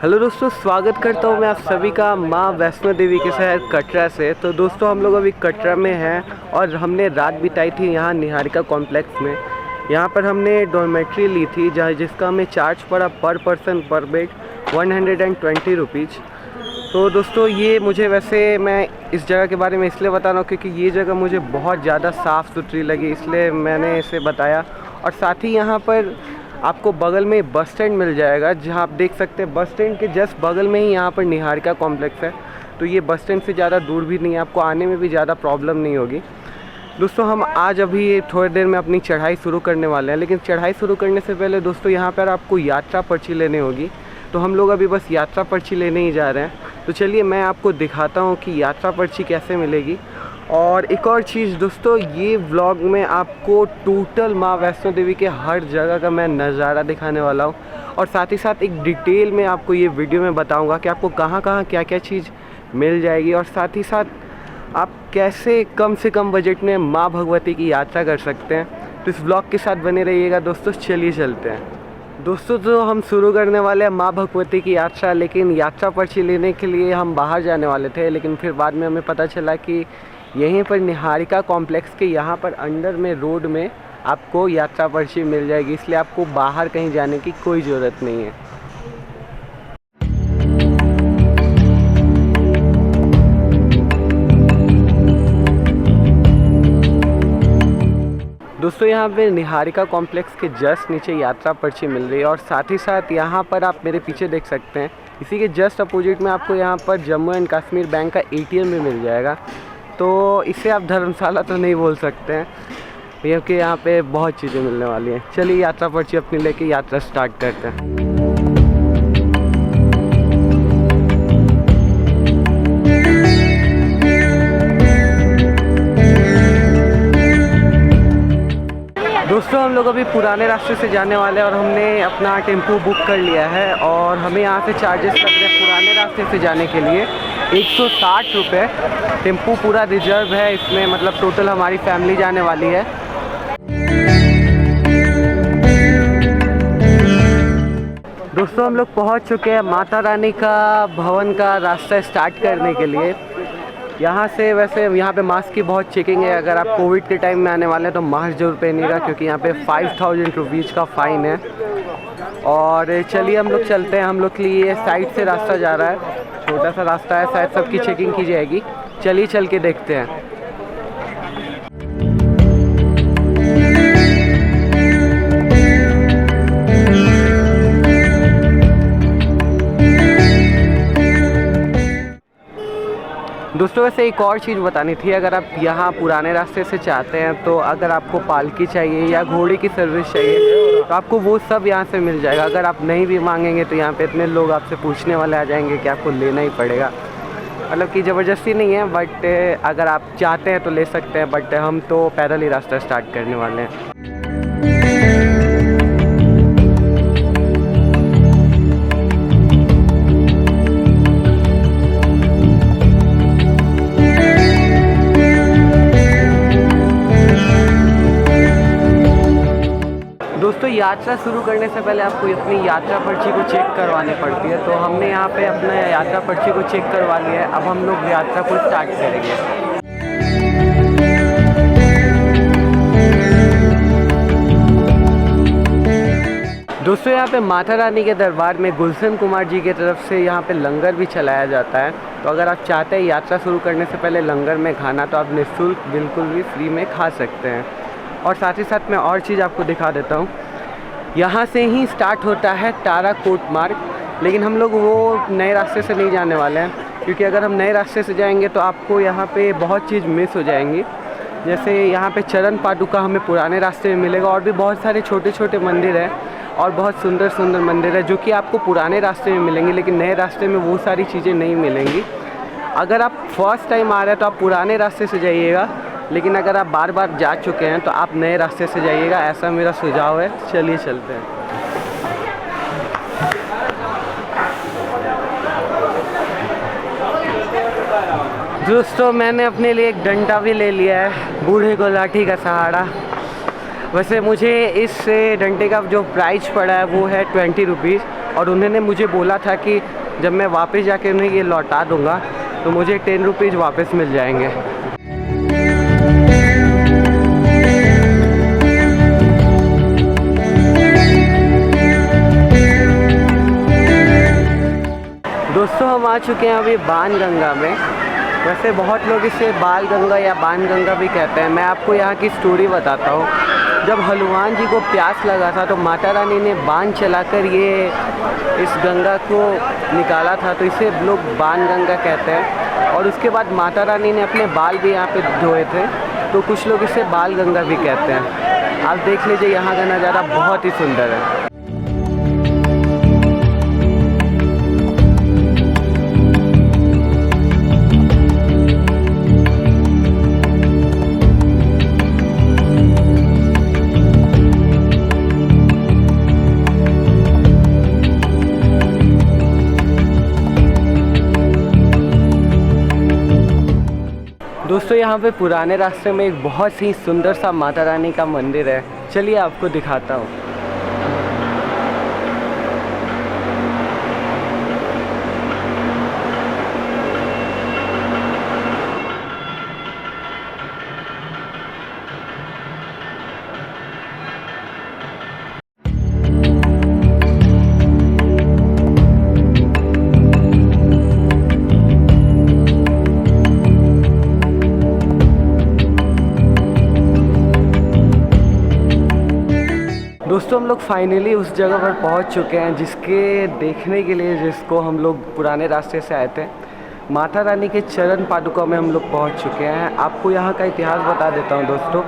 Hello दोस्तों, स्वागत करता हूँ मैं आप सभी का माँ वैष्णो देवी के शहर कटरा से। तो दोस्तों हम लोग अभी कटरा में हैं और हमने रात बिताई थी यहाँ निहारिका कॉम्प्लेक्स में। यहाँ पर हमने डॉर्मेट्री ली थी जिसका हमें चार्ज पड़ा पर पर्सन पर बेड 120 रुपीज़। तो दोस्तों ये मुझे वैसे मैं इस जगह के बारे में इसलिए बता रहा हूँ क्योंकि ये जगह मुझे बहुत ज़्यादा साफ़ सुथरी लगी, इसलिए मैंने इसे बताया। और साथ ही यहाँ पर आपको बगल में बस स्टैंड मिल जाएगा, जहाँ आप देख सकते हैं बस स्टैंड के जस्ट बगल में ही यहाँ पर निहारिका कॉम्प्लेक्स है। तो ये बस स्टैंड से ज़्यादा दूर भी नहीं है, आपको आने में भी ज़्यादा प्रॉब्लम नहीं होगी। दोस्तों हम आज अभी थोड़ी देर में अपनी चढ़ाई शुरू करने वाले हैं, लेकिन चढ़ाई शुरू करने से पहले दोस्तों यहाँ पर आपको यात्रा पर्ची लेनी होगी। तो हम लोग अभी बस यात्रा पर्ची लेने ही जा रहे हैं। तो चलिए मैं आपको दिखाता हूँ कि यात्रा पर्ची कैसे मिलेगी। और एक और चीज़ दोस्तों, ये व्लॉग में आपको टोटल माँ वैष्णो देवी के हर जगह का मैं नज़ारा दिखाने वाला हूँ, और साथ ही साथ एक डिटेल में आपको ये वीडियो में बताऊँगा कि आपको कहाँ कहाँ क्या क्या चीज़ मिल जाएगी, और साथ ही साथ आप कैसे कम से कम बजट में माँ भगवती की यात्रा कर सकते हैं। तो इस व्लॉग के साथ बने रहिएगा दोस्तों। चलिए चलते हैं दोस्तों। तो हम शुरू करने वाले हैं माँ भगवती की यात्रा, लेकिन यात्रा पर्ची लेने के लिए हम बाहर जाने वाले थे, लेकिन फिर बाद में हमें पता चला कि यहीं पर निहारिका कॉम्प्लेक्स के यहाँ पर अंडर में रोड में आपको यात्रा पर्ची मिल जाएगी, इसलिए आपको बाहर कहीं जाने की कोई ज़रूरत नहीं है। दोस्तों यहाँ पे निहारिका कॉम्प्लेक्स के जस्ट नीचे यात्रा पर्ची मिल रही है, और साथ ही साथ यहाँ पर आप मेरे पीछे देख सकते हैं, इसी के जस्ट अपोजिट में आपको यहाँ पर जम्मू एंड कश्मीर बैंक का ATM भी मिल जाएगा। तो इसे आप धर्मशाला तो नहीं बोल सकते हैं, क्योंकि यहाँ पे बहुत चीज़ें मिलने वाली हैं। चलिए यात्रा पर्ची अपनी लेके यात्रा स्टार्ट करते हैं। दोस्तों हम लोग अभी पुराने रास्ते से जाने वाले हैं और हमने अपना टेम्पो बुक कर लिया है, और हमें यहाँ से चार्जेस लग रहे हैं पुराने रास्ते से जाने के लिए 160 रुपये। टेम्पो पूरा रिजर्व है इसमें, मतलब टोटल हमारी फैमिली जाने वाली है। दोस्तों हम लोग पहुँच चुके हैं माता रानी का भवन का रास्ता स्टार्ट करने के लिए। यहाँ से वैसे यहाँ पे मास्क की बहुत चेकिंग है, अगर आप कोविड के टाइम में आने वाले हैं तो मास्क जरूर पहनिएगा, क्योंकि यहाँ पे 5000 रुपीज़ का फ़ाइन है। और चलिए हम लोग चलते हैं। हम लोग के लिए साइड से रास्ता जा रहा है, छोटा सा रास्ता है, शायद सबकी चेकिंग की जाएगी। चलिए चल के देखते हैं। दोस्तों वैसे एक और चीज़ बतानी थी, अगर आप यहाँ पुराने रास्ते से चाहते हैं तो अगर आपको पालकी चाहिए या घोड़े की सर्विस चाहिए तो आपको वो सब यहाँ से मिल जाएगा। अगर आप नहीं भी मांगेंगे तो यहाँ पे इतने लोग आपसे पूछने वाले आ जाएंगे कि आपको लेना ही पड़ेगा। मतलब कि ज़बरदस्ती नहीं है, बट अगर आप चाहते हैं तो ले सकते हैं, बट हम तो पैदल ही रास्ता स्टार्ट करने वाले हैं। दोस्तों यात्रा शुरू करने से पहले आपको अपनी यात्रा पर्ची को चेक करवानी पड़ती है, तो हमने यहाँ पे अपना यात्रा पर्ची को चेक करवा लिया है। अब हम लोग यात्रा को स्टार्ट करेंगे। दोस्तों यहाँ पे माता रानी के दरबार में गुलशन कुमार जी की तरफ से यहाँ पे लंगर भी चलाया जाता है। तो अगर आप चाहते हैं यात्रा शुरू करने से पहले लंगर में खाना, तो आप निःशुल्क बिल्कुल भी फ्री में खा सकते हैं। और साथ ही साथ मैं और चीज़ आपको दिखा देता हूँ, यहाँ से ही स्टार्ट होता है ताराकोट मार्ग, लेकिन हम लोग वो नए रास्ते से नहीं जाने वाले हैं, क्योंकि अगर हम नए रास्ते से जाएंगे तो आपको यहाँ पे बहुत चीज़ मिस हो जाएंगी। जैसे यहाँ पे चरण पादुका हमें पुराने रास्ते में मिलेगा, और भी बहुत सारे छोटे छोटे मंदिर हैं और बहुत सुंदर सुंदर मंदिर है जो कि आपको पुराने रास्ते में मिलेंगे, लेकिन नए रास्ते में वो सारी चीज़ें नहीं मिलेंगी। अगर आप फर्स्ट टाइम आ रहे हैं तो आप पुराने रास्ते से जाइएगा, लेकिन अगर आप बार बार जा चुके हैं तो आप नए रास्ते से जाइएगा, ऐसा मेरा सुझाव है। चलिए चलते हैं। दोस्तों मैंने अपने लिए एक डंडा भी ले लिया है, बूढ़े को लाठी का सहारा। वैसे मुझे इस डंडे का जो प्राइस पड़ा है वो है 20 रुपीज़, और उन्होंने मुझे बोला था कि जब मैं वापस जाके उन्हें ये लौटा दूँगा तो मुझे 10 रुपीज़ वापस मिल जाएंगे। दोस्तों हम आ चुके हैं अभी बाणगंगा में। वैसे बहुत लोग इसे बाल गंगा या बाणगंगा भी कहते हैं। मैं आपको यहाँ की स्टोरी बताता हूँ। जब हनुमान जी को प्यास लगा था तो माता रानी ने बाण चलाकर ये इस गंगा को निकाला था, तो इसे लोग बाणगंगा कहते हैं। और उसके बाद माता रानी ने अपने बाल भी यहाँ पे धोए थे, तो कुछ लोग इसे बाल गंगा भी कहते हैं। आप देख लीजिए यहाँ का नज़ारा बहुत ही सुंदर है। दोस्तों यहाँ पे पुराने रास्ते में एक बहुत ही सुंदर सा माता रानी का मंदिर है। चलिए आपको दिखाता हूँ। दोस्तों हम लोग फाइनली उस जगह पर पहुंच चुके हैं जिसके देखने के लिए जिसको हम लोग पुराने रास्ते से आए थे। माता रानी के चरण पादुका में हम लोग पहुंच चुके हैं। आपको यहाँ का इतिहास बता देता हूँ दोस्तों।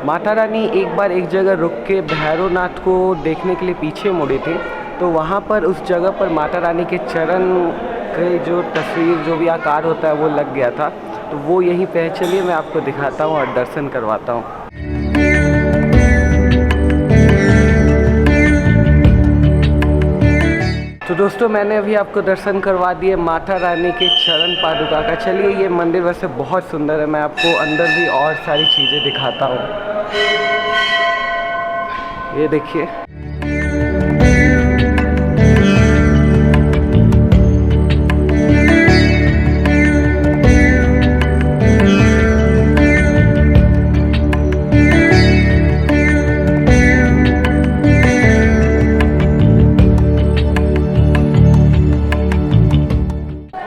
माता रानी एक बार एक जगह रुक के भैरवनाथ को देखने के लिए पीछे मुड़ी थी, तो वहाँ पर उस जगह पर माता रानी के चरण के जो तस्वीर जो भी आकार होता है वो लग गया था, तो वो यहीं पे है। चलिए मैं आपको दिखाता हूँ और दर्शन करवाता हूँ। तो दोस्तों मैंने अभी आपको दर्शन करवा दिए माता रानी के चरण पादुका का। चलिए ये मंदिर वैसे बहुत सुंदर है, मैं आपको अंदर भी और सारी चीज़ें दिखाता हूँ। ये देखिए,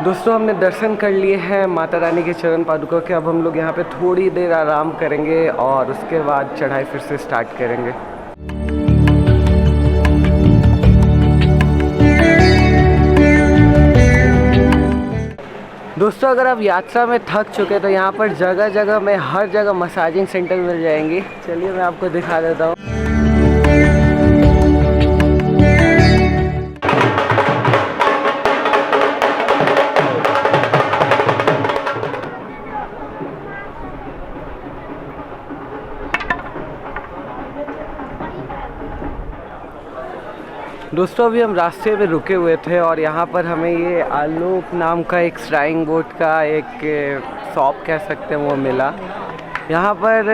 दोस्तों हमने दर्शन कर लिए हैं माता रानी के चरण पादुका के। अब हम लोग यहाँ पे थोड़ी देर आराम करेंगे और उसके बाद चढ़ाई फिर से स्टार्ट करेंगे। दोस्तों अगर आप यात्रा में थक चुके तो यहाँ पर जगह जगह में हर जगह मसाजिंग सेंटर मिल जाएंगी। चलिए मैं आपको दिखा देता हूँ। दोस्तों अभी हम रास्ते में रुके हुए थे और यहाँ पर हमें ये आलोक नाम का एक श्राइन बोर्ड का एक शॉप कह सकते हैं वो मिला। यहाँ पर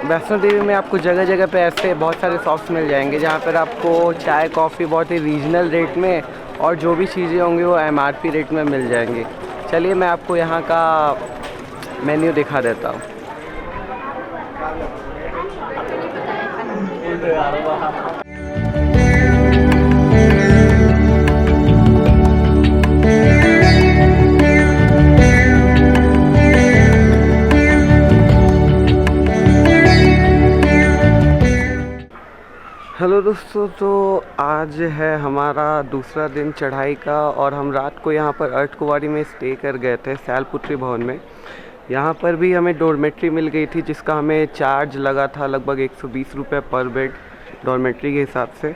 वैष्णो देवी में आपको जगह जगह पे ऐसे बहुत सारे शॉप्स मिल जाएंगे जहाँ पर आपको चाय कॉफ़ी बहुत ही रीजनल रेट में और जो भी चीज़ें होंगी वो MRP रेट में मिल जाएंगी। चलिए मैं आपको यहाँ का मेन्यू दिखा देता हूँ। हेलो दोस्तों, तो आज है हमारा दूसरा दिन चढ़ाई का और हम रात को यहाँ पर अर्धकुंवारी में स्टे कर गए थे शैलपुत्री भवन में। यहाँ पर भी हमें डॉर्मेट्री मिल गई थी जिसका हमें चार्ज लगा था लगभग 120 रुपये पर बेड डॉर्मेट्री के हिसाब से।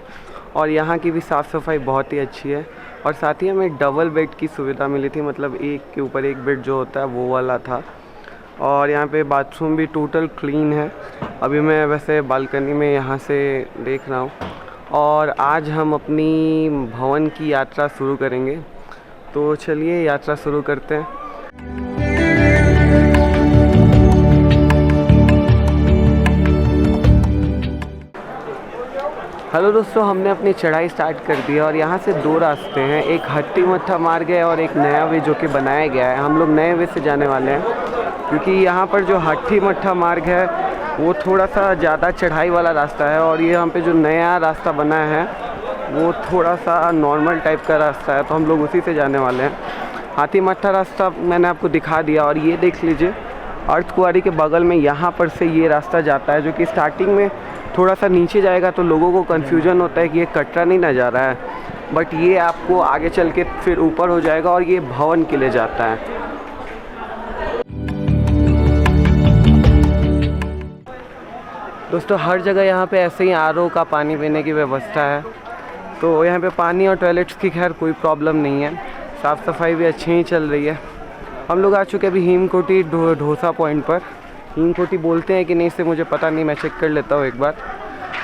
और यहाँ की भी साफ़ सफाई बहुत ही अच्छी है और साथ ही हमें डबल बेड की सुविधा मिली थी, मतलब एक के ऊपर एक बेड जो होता है वो वाला था। और यहाँ पे बाथरूम भी टोटल क्लीन है। अभी मैं वैसे बालकनी में यहाँ से देख रहा हूँ और आज हम अपनी भवन की यात्रा शुरू करेंगे। तो चलिए यात्रा शुरू करते हैं। हेलो दोस्तों, हमने अपनी चढ़ाई स्टार्ट कर दी है और यहाँ से दो रास्ते हैं, एक हट्टी मट्ठा मार्ग है और एक नया वे जो कि बनाया गया है। हम लोग नए वे से जाने वाले हैं क्योंकि यहाँ पर जो हट्टी मट्ठा मार्ग है वो थोड़ा सा ज़्यादा चढ़ाई वाला रास्ता है और ये यहाँ पे जो नया रास्ता बना है वो थोड़ा सा नॉर्मल टाइप का रास्ता है, तो हम लोग उसी से जाने वाले हैं। हाथी मट्ठा रास्ता मैंने आपको दिखा दिया और ये देख लीजिए अर्थ कुआरी के बगल में यहाँ पर से ये रास्ता जाता है, जो कि स्टार्टिंग में थोड़ा सा नीचे जाएगा तो लोगों को कन्फ्यूजन होता है कि ये कटरा नहीं ना जा रहा है, बट ये आपको आगे चल के फिर ऊपर हो जाएगा और ये भवन के लिए जाता है। दोस्तों हर जगह यहाँ पे ऐसे ही आरओ का पानी पीने की व्यवस्था है, तो यहाँ पे पानी और टॉयलेट्स की खैर कोई प्रॉब्लम नहीं है, साफ़ सफाई भी अच्छी ही चल रही है। हम लोग आ चुके हैं अभी हेमकोटी ढोसा पॉइंट पर। हेमकोटी बोलते हैं कि नहीं इसे मुझे पता नहीं, मैं चेक कर लेता हूँ एक बार।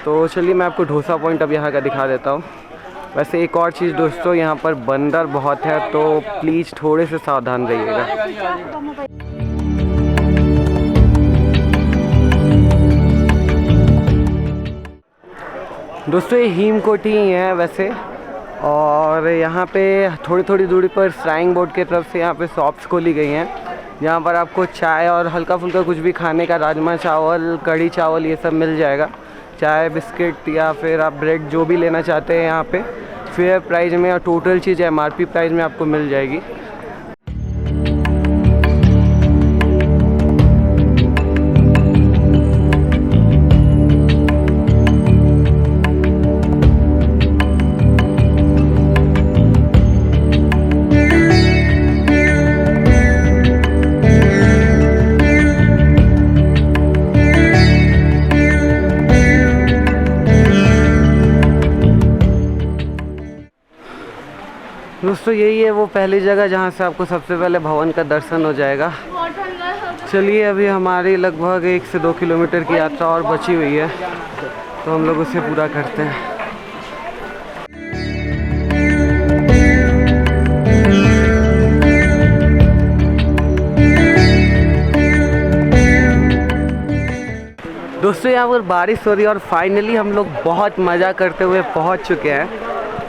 तो चलिए मैं आपको ढोसा पॉइंट अब यहाँ का दिखा देता हूँ। वैसे एक और चीज़ दोस्तों, यहाँ पर बंदर बहुत है तो प्लीज़ थोड़े से सावधान रहिएगा। दोस्तों ये हेमकोटी ही है वैसे, और यहाँ पे थोड़ी थोड़ी दूरी पर श्राइन बोर्ड की तरफ से यहाँ पे शॉप्स खोली गई हैं, जहाँ पर आपको चाय और हल्का फुल्का कुछ भी खाने का, राजमा चावल, कढ़ी चावल, ये सब मिल जाएगा। चाय, बिस्किट या फिर आप ब्रेड जो भी लेना चाहते हैं यहाँ पे फेयर प्राइस में और टोटल चीज़ MRP प्राइस में आपको मिल जाएगी। दोस्तों यही है वो पहली जगह जहाँ से आपको सबसे पहले भवन का दर्शन हो जाएगा। चलिए अभी हमारी लगभग 1 से 2 किलोमीटर की यात्रा और बची हुई है, तो हम लोग उसे पूरा करते हैं। दोस्तों यहाँ पर बारिश हो रही है और फाइनली हम लोग बहुत मज़ा करते हुए पहुँच चुके हैं।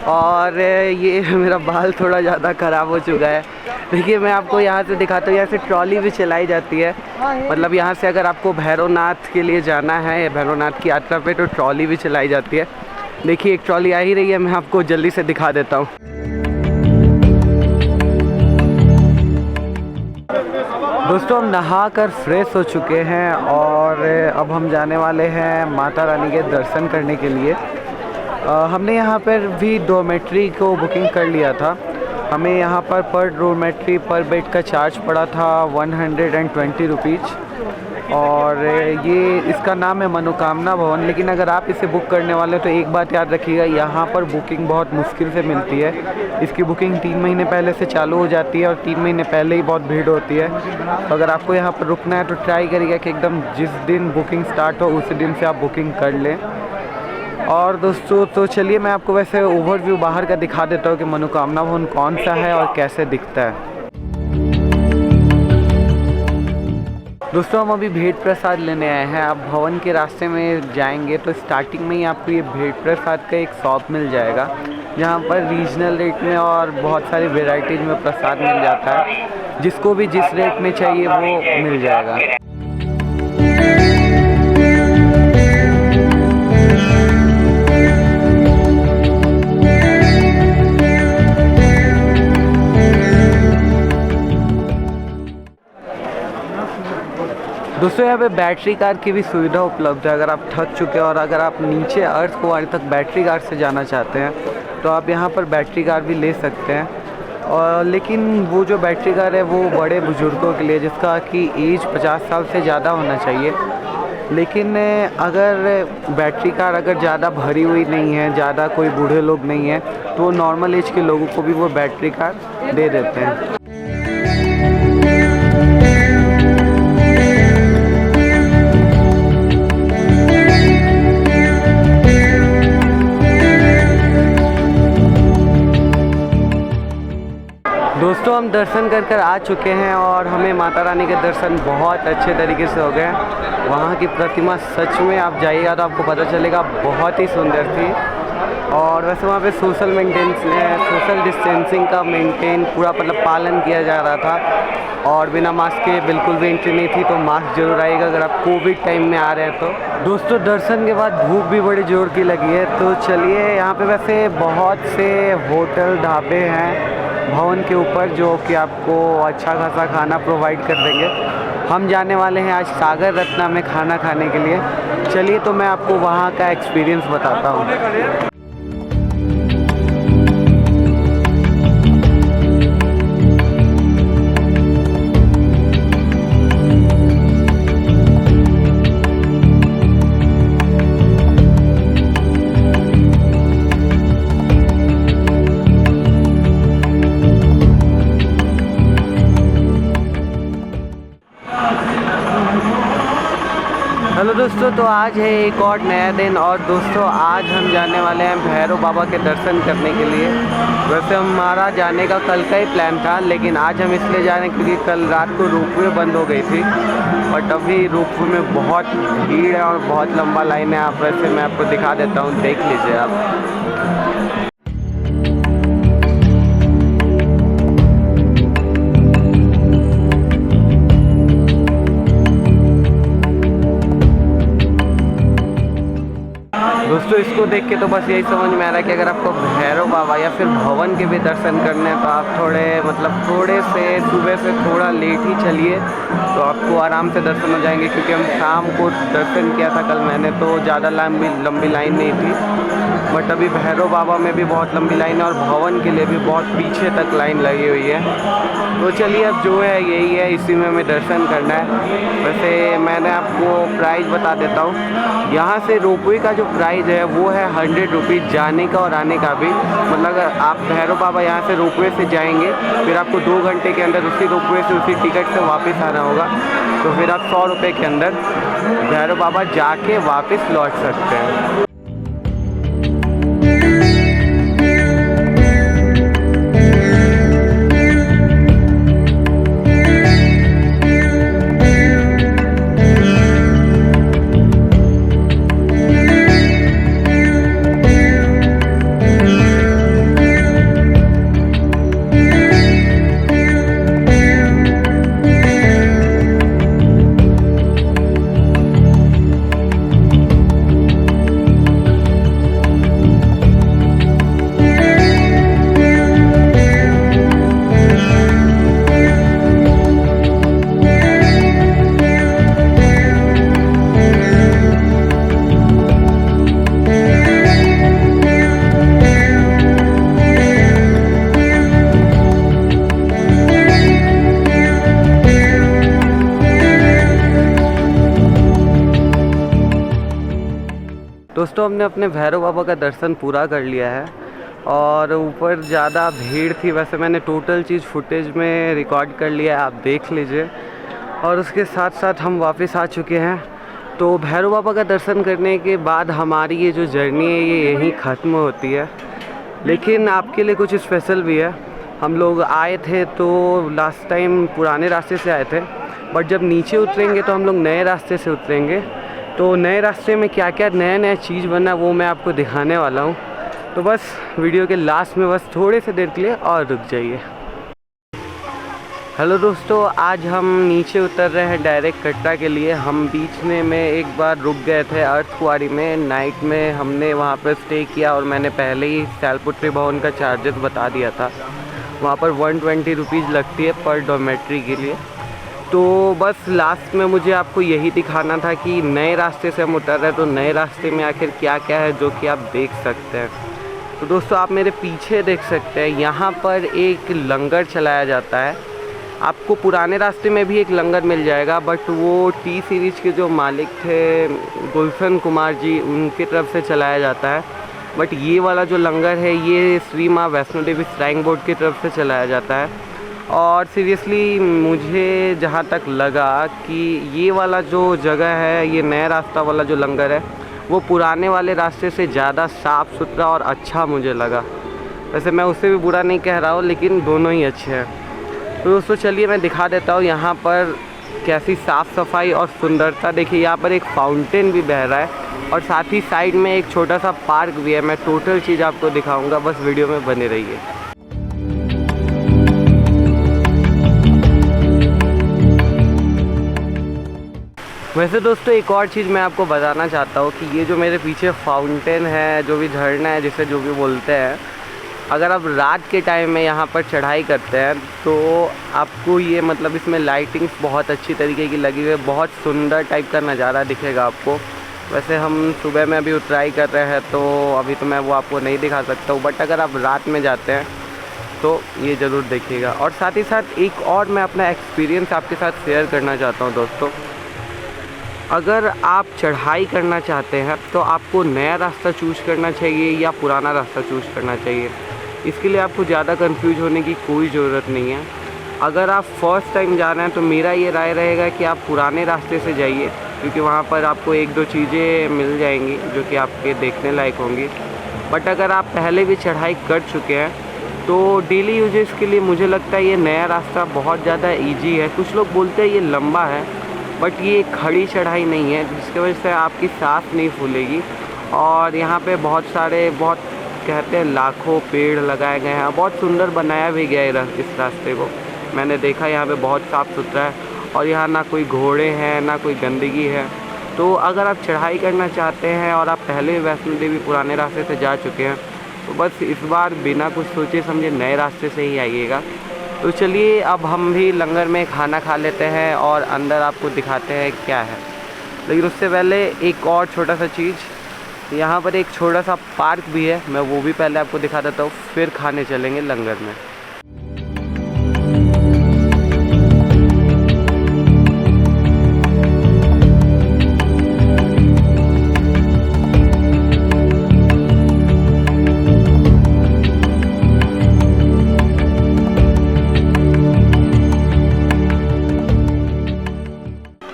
और ये मेरा बाल थोड़ा ज़्यादा ख़राब हो चुका है। देखिए मैं आपको यहाँ से दिखाता हूँ, यहाँ से ट्रॉली भी चलाई जाती है, मतलब यहाँ से अगर आपको भैरवनाथ के लिए जाना है, भैरवनाथ की यात्रा पे, तो ट्रॉली भी चलाई जाती है। देखिए एक ट्रॉली आ ही रही है, मैं आपको जल्दी से दिखा देता हूँ। दोस्तों हम नहा कर फ्रेश हो चुके हैं और अब हम जाने वाले हैं माता रानी के दर्शन करने के लिए। हमने यहाँ पर भी डॉर्मेट्री को बुकिंग कर लिया था। हमें यहाँ पर डॉर्मेट्री पर बेड का चार्ज पड़ा था 120 रुपीज़, और ये इसका नाम है मनोकामना भवन। लेकिन अगर आप इसे बुक करने वाले तो एक बात याद रखिएगा, यहाँ पर बुकिंग बहुत मुश्किल से मिलती है। इसकी बुकिंग 3 महीने पहले से चालू हो जाती है और 3 महीने पहले ही बहुत भीड़ होती है। तो अगर आपको यहाँ पर रुकना है तो ट्राई करिएगा कि एकदम जिस दिन बुकिंग स्टार्ट हो उसी दिन से आप बुकिंग कर लें। और दोस्तों तो चलिए मैं आपको वैसे ओवरव्यू बाहर का दिखा देता हूँ कि मनोकामना भवन कौन सा है और कैसे दिखता है। दोस्तों हम अभी भेंट प्रसाद लेने आए हैं। आप भवन के रास्ते में जाएंगे तो स्टार्टिंग में ही आपको ये भेंट प्रसाद का एक शॉप मिल जाएगा, जहाँ पर रीजनल रेट में और बहुत सारी वेराइटीज़ में प्रसाद मिल जाता है। जिसको भी जिस रेट में चाहिए वो मिल जाएगा। दोस्तों यहाँ पे बैटरी कार की भी सुविधा उपलब्ध है। अगर आप थक चुके हैं और अगर आप नीचे अर्थ कुआरी तक बैटरी कार से जाना चाहते हैं तो आप यहाँ पर बैटरी कार भी ले सकते हैं। और लेकिन वो जो बैटरी कार है वो बड़े बुज़ुर्गों के लिए, जिसका कि एज 50 साल से ज़्यादा होना चाहिए। लेकिन अगर बैटरी कार अगर ज़्यादा भरी हुई नहीं है, ज़्यादा कोई बूढ़े लोग नहीं हैं, तो नॉर्मल एज के लोगों को भी वो बैटरी कार दे देते हैं। दोस्तों हम दर्शन कर कर आ चुके हैं और हमें माता रानी के दर्शन बहुत अच्छे तरीके से हो गए हैं। वहाँ की प्रतिमा सच में आप जाइएगा तो आपको पता चलेगा बहुत ही सुंदर थी। और वैसे वहाँ पे सोशल डिस्टेंसिंग का मेंटेन पूरा मतलब पालन किया जा रहा था और बिना मास्क के बिल्कुल भी एंट्री नहीं थी। तो मास्क जरूर आएगा अगर आप कोविड टाइम में आ रहे हैं तो। दोस्तों दर्शन के बाद भूख भी बड़ी जोर की लगी है, तो चलिए यहाँ पे वैसे बहुत से होटल ढाबे हैं भवन के ऊपर जो कि आपको अच्छा खासा खाना प्रोवाइड कर देंगे। हम जाने वाले हैं आज सागर रत्ना में खाना खाने के लिए। चलिए तो मैं आपको वहाँ का एक्सपीरियंस बताता हूँ। हेलो दोस्तों, तो आज है एक और नया दिन और दोस्तों आज हम जाने वाले हैं भैरव बाबा के दर्शन करने के लिए। वैसे हमारा जाने का कल का ही प्लान था, लेकिन आज हम इसलिए जा रहे हैं क्योंकि कल रात को रोपवे बंद हो गई थी और अभी रोपवे में बहुत भीड़ है और बहुत लंबा लाइन है। आप वैसे मैं आपको दिखा देता हूँ, देख लीजिए आप। दोस्तों इसको देख के तो बस यही समझ में आ रहा है कि अगर आपको भैरव बाबा या फिर भवन के भी दर्शन करने हैं तो आप थोड़े से सुबह से थोड़ा लेट ही चलिए तो आपको आराम से दर्शन हो जाएंगे। क्योंकि हम शाम को दर्शन किया था कल मैंने, तो ज़्यादा लंबी लाइन नहीं थी। बट अभी भैरव बाबा में भी बहुत लंबी लाइन है और भवन के लिए भी बहुत पीछे तक लाइन लगी हुई है। तो चलिए अब जो है यही है, इसी में हमें दर्शन करना है। वैसे मैंने आपको प्राइस बता देता हूँ। यहाँ से रोपवे का जो प्राइस है वो है 100 रुपीज़ जाने का और आने का भी। मतलब अगर आप भैरव बाबा यहाँ से रोपवे से जाएंगे फिर आपको 2 घंटे के अंदर उसी रोपवे से उसी टिकट से वापस आना होगा। तो फिर आप 100 रुपये के अंदर भैरव बाबा जाके वापस लौट सकते हैं। दोस्तों हमने अपने भैरव बाबा का दर्शन पूरा कर लिया है और ऊपर ज़्यादा भीड़ थी। वैसे मैंने टोटल चीज़ फुटेज में रिकॉर्ड कर लिया है, आप देख लीजिए। और उसके साथ साथ हम वापस आ चुके हैं। तो भैरव बाबा का दर्शन करने के बाद हमारी ये जो जर्नी है ये यहीं ख़त्म होती है। लेकिन आपके लिए कुछ स्पेशल भी है। हम लोग आए थे तो लास्ट टाइम पुराने रास्ते से आए थे, बट जब नीचे उतरेंगे तो हम लोग नए रास्ते से उतरेंगे। तो नए रास्ते में क्या क्या नया चीज़ बना वो मैं आपको दिखाने वाला हूँ। तो बस वीडियो के लास्ट में बस थोड़े से देर के लिए और रुक जाइए। हेलो दोस्तों, आज हम नीचे उतर रहे हैं डायरेक्ट कटरा के लिए। हम बीच में एक बार रुक गए थे अर्थ कुआरी में, नाइट में हमने वहाँ पर स्टे किया और मैंने पहले ही सैलपुत्री भवन का चार्जेस बता दिया था। वहाँ पर 120 रुपीज़ लगती है पर डॉर्मेट्री के लिए। तो बस लास्ट में मुझे आपको यही दिखाना था कि नए रास्ते से हम उतर रहे हैं तो नए रास्ते में आखिर क्या क्या है जो कि आप देख सकते हैं। तो दोस्तों आप मेरे पीछे देख सकते हैं, यहाँ पर एक लंगर चलाया जाता है। आपको पुराने रास्ते में भी एक लंगर मिल जाएगा, बट वो टी सीरीज़ के जो मालिक थे गुलशन कुमार जी, उनकी तरफ से चलाया जाता है। बट ये वाला जो लंगर है ये श्री माँ वैष्णो देवी श्राइन बोर्ड की तरफ से चलाया जाता है। और सीरियसली मुझे जहाँ तक लगा कि ये वाला जो जगह है, ये नया रास्ता वाला जो लंगर है वो पुराने वाले रास्ते से ज़्यादा साफ़ सुथरा और अच्छा मुझे लगा। वैसे मैं उससे भी बुरा नहीं कह रहा हूँ, लेकिन दोनों ही अच्छे हैं। तो दोस्तों चलिए मैं दिखा देता हूँ यहाँ पर कैसी साफ़ सफाई और सुंदरता। देखिए यहाँ पर एक फाउंटेन भी बह रहा है और साथ ही साइड में एक छोटा सा पार्क भी है। मैं टोटल चीज़ आपको दिखाऊंगा, बस वीडियो में बने रहिए। वैसे दोस्तों एक और चीज़ मैं आपको बताना चाहता हूँ कि ये जो मेरे पीछे फाउंटेन है, जो भी झरना है, जिसे जो भी बोलते हैं, अगर आप रात के टाइम में यहाँ पर चढ़ाई करते हैं तो आपको ये मतलब इसमें लाइटिंग्स बहुत अच्छी तरीके की लगी हुई है, बहुत सुंदर टाइप का नज़ारा दिखेगा आपको। वैसे हम सुबह में अभी उतराई कर रहे हैं तो अभी तो मैं वो आपको नहीं दिखा सकता हूँ, बट अगर आप रात में जाते हैं तो ये ज़रूर देखिएगा। और साथ ही साथ एक और मैं अपना एक्सपीरियंस आपके साथ शेयर करना चाहता हूँ दोस्तों। अगर आप चढ़ाई करना चाहते हैं तो आपको नया रास्ता चूज़ करना चाहिए या पुराना रास्ता चूज़ करना चाहिए। इसके लिए आपको ज़्यादा कंफ्यूज होने की कोई ज़रूरत नहीं है। अगर आप फर्स्ट टाइम जा रहे हैं तो मेरा ये राय रहेगा कि आप पुराने रास्ते से जाइए, क्योंकि वहाँ पर आपको एक दो चीज़ें मिल जाएंगी जो कि आपके देखने लायक होंगी। बट अगर आप पहले भी चढ़ाई कर चुके हैं तो डेली यूजेस के लिए मुझे लगता है ये नया रास्ता बहुत ज़्यादा ईजी है। कुछ लोग बोलते हैं ये लंबा है, बट ये खड़ी चढ़ाई नहीं है, जिसकी वजह से आपकी सांस नहीं फूलेगी। और यहाँ पे बहुत कहते हैं लाखों पेड़ लगाए गए हैं, बहुत सुंदर बनाया भी गया है इस रास्ते को। मैंने देखा यहाँ पे बहुत साफ़ सुथरा है और यहाँ ना कोई घोड़े हैं ना कोई गंदगी है। तो अगर आप चढ़ाई करना चाहते हैं और आप पहले वैष्णो देवी पुराने रास्ते से जा चुके हैं तो बस इस बार बिना कुछ सोचे समझे नए रास्ते से ही आइएगा। तो चलिए अब हम भी लंगर में खाना खा लेते हैं और अंदर आपको दिखाते हैं क्या है। लेकिन उससे पहले एक और छोटा सा चीज़, यहाँ पर एक छोटा सा पार्क भी है, मैं वो भी पहले आपको दिखा देता हूँ, फिर खाने चलेंगे लंगर में।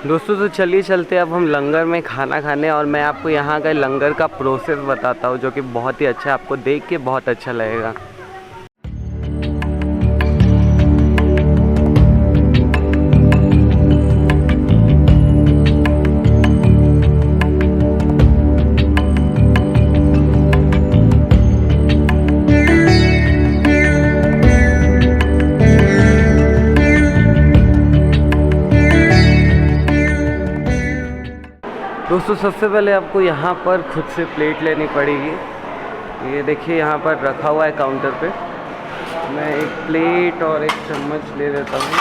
दोस्तों तो चलिए चलते अब हम लंगर में खाना खाने, और मैं आपको यहाँ का लंगर का प्रोसेस बताता हूँ जो कि बहुत ही अच्छा है, आपको देख के बहुत अच्छा लगेगा। दोस्तों सबसे पहले आपको यहाँ पर खुद से प्लेट लेनी पड़ेगी। ये देखिए यहाँ पर रखा हुआ है काउंटर पे। मैं एक प्लेट और एक चम्मच ले लेता हूँ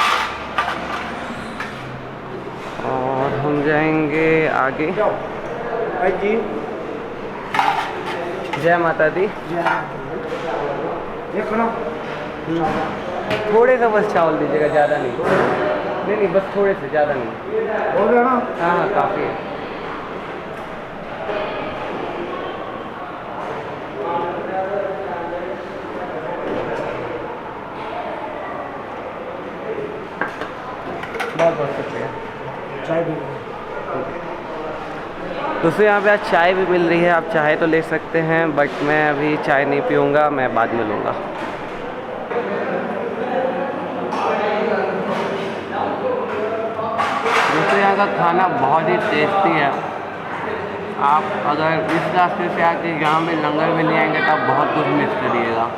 और हम जाएंगे आगे। जी जय माता दी। थोड़े सा बस चावल दीजिएगा, ज़्यादा नहीं, बस थोड़े से, ज़्यादा नहीं। हाँ काफ़ी है। बहुत शुक्रिया। चाय भी दोस्तों यहाँ पे आज चाय भी मिल रही है, आप चाहे तो ले सकते हैं, बट मैं अभी चाय नहीं पीऊँगा, मैं बाद में लूँगा। दोस्तों यहाँ का खाना बहुत ही टेस्टी है। आप अगर इस रास्ते से आके यहाँ में लंगर में नहीं आएंगे तो आप बहुत कुछ मिस करिएगा।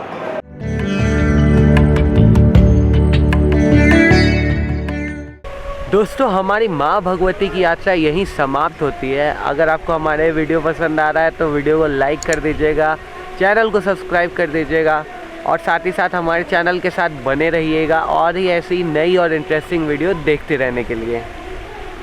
दोस्तों हमारी माँ भगवती की यात्रा यहीं समाप्त होती है। अगर आपको हमारे वीडियो पसंद आ रहा है तो वीडियो को लाइक कर दीजिएगा, चैनल को सब्सक्राइब कर दीजिएगा और साथ ही साथ हमारे चैनल के साथ बने रहिएगा और ही ऐसी नई और इंटरेस्टिंग वीडियो देखते रहने के लिए।